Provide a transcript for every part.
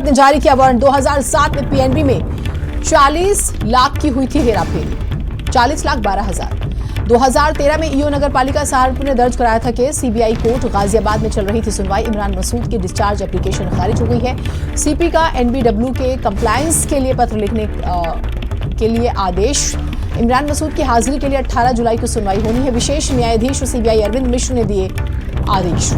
ने जारी किया वारंट। 2007 में पीएनबी में 40 लाख की हुई थी हेराफेरी, 40,12,000। 2013 में ईओ नगर पालिका सहारनपुर ने दर्ज कराया था केस। सीबीआई कोर्ट गाजियाबाद में चल रही थी सुनवाई। इमरान मसूद की डिस्चार्ज एप्लीकेशन खारिज हो गई है। सीपी का एनबीडब्ल्यू के कंप्लायंस के लिए पत्र लिखने के लिए आदेश। इमरान मसूद की हाजिरी के लिए 18 जुलाई को सुनवाई होनी है। विशेष न्यायाधीश सीबीआई अरविंद मिश्र ने दिए आदेश।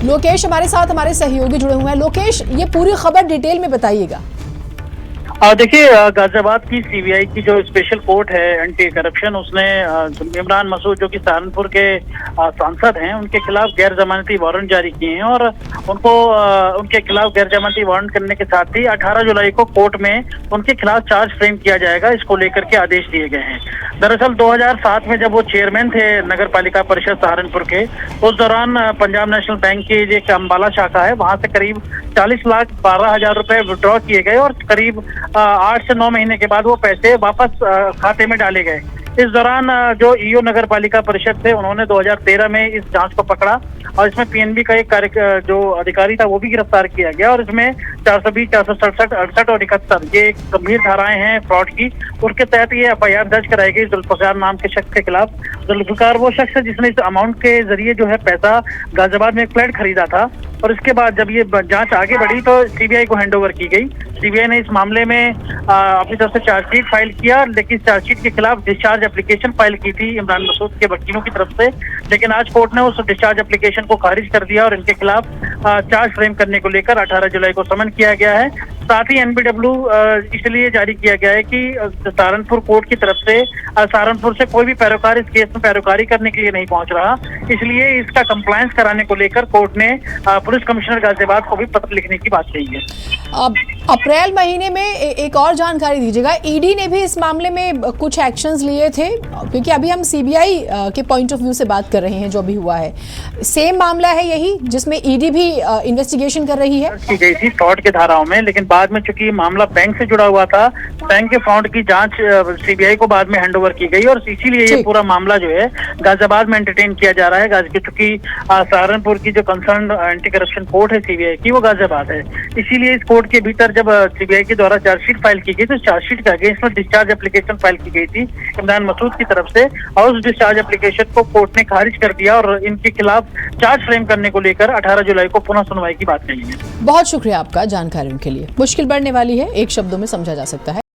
लोकेश हमारे साथ, हमारे सहयोगी जुड़े हुए हैं। लोकेश, ये पूरी खबर डिटेल में बताइएगा। देखिए, गाजियाबाद की सीबीआई की जो स्पेशल कोर्ट है एंटी करप्शन, उसने इमरान मसूद जो कि सहारनपुर के सांसद हैं, उनके खिलाफ गैर जमानती वारंट जारी किए हैं और उनको उनके खिलाफ गैर जमानती वारंट करने के साथ ही 18 जुलाई को कोर्ट में उनके खिलाफ चार्ज फ्रेम किया जाएगा। इसको लेकर के आदेश दिए गए हैं। दरअसल 2007 में जब वो चेयरमैन थे नगर पालिका परिषद सहारनपुर के, उस दौरान पंजाब नेशनल बैंक की जो अम्बाला शाखा है, वहां से करीब 40,12,000 रुपए विड्रॉ किए गए और करीब 8 से 9 महीने के बाद वो पैसे वापस खाते में डाले गए। इस दौरान जो ईओ नगर पालिका परिषद थे, उन्होंने 2013 में इस जांच को पकड़ा और इसमें पीएनबी का एक जो अधिकारी था वो भी गिरफ्तार किया गया और इसमें 420, 467, 68 और 71 ये गंभीर धाराएं हैं फ्रॉड की। उसके तहत ये एफआईआर दर्ज कराई गई जुल्फकार नाम के शख्स के खिलाफ। जुल्फकार वो शख्स है जिसने इस अमाउंट के जरिए जो है पैसा गाजियाबाद में एक फ्लैट खरीदा था और इसके बाद जब ये जांच आगे बढ़ी तो सीबीआई को हैंडओवर की गई। सीबीआई ने इस मामले में अपनी तरफ से चार्जशीट फाइल किया, लेकिन चार्जशीट के खिलाफ डिस्चार्ज एप्लीकेशन फाइल की थी इमरान मसूद के वकीलों की तरफ से, लेकिन आज कोर्ट ने उस डिस्चार्ज एप्लीकेशन को खारिज कर दिया और इनके खिलाफ चार्ज फ्रेम करने को लेकर 18 जुलाई को समन किया गया है। साथ ही एनबीडब्ल्यू इसलिए जारी किया गया है कि सहारनपुर कोर्ट की तरफ से सहारनपुर से कोई भी पैरोकार इस केस में पैरोकारी करने के लिए नहीं पहुंच रहा, इसलिए इसका कंप्लायंस कराने को लेकर कोर्ट ने पुलिस कमिश्नर गाजियाबाद को भी पत्र लिखने की बात कही है। अप्रैल महीने में एक और जानकारी दीजिएगा, ईडी ने भी इस मामले में कुछ एक्शंस लिए थे, क्योंकि अभी हम सीबीआई के पॉइंट ऑफ व्यू से बात कर रहे हैं। जो अभी हुआ है सेम मामला है यही जिसमें ईडी भी इन्वेस्टिगेशन कर रही है। की गई थी फ्रॉड के धाराओं में, लेकिन बाद में चूंकि मामला बैंक से जुड़ा हुआ था, बैंक के फ्रॉड की जांच सीबीआई को बाद में हैंडओवर की गई और इसीलिए ये पूरा मामला जो है गाजियाबाद में एंटरटेन किया जा रहा है। चूंकि सहारनपुर की जो कंसर्न एंटी करप्शन कोर्ट है सीबीआई की, वो गाजियाबाद है, इसीलिए इस कोर्ट के भीतर जब सीबीआई के द्वारा चार्जशीट फाइल की गई तो चार्जशीट के अगेंस्ट में डिस्चार्ज एप्लीकेशन फाइल की गई थी इमरान मसूद की तरफ से और उस डिस्चार्ज एप्लीकेशन को कोर्ट ने खारिज कर दिया और इनके खिलाफ चार्ज फ्रेम करने को लेकर 18 जुलाई को पुनः सुनवाई की बात कही है। बहुत शुक्रिया आपका जानकारियों के लिए। मुश्किल बढ़ने वाली है, एक शब्दों में समझा जा सकता है।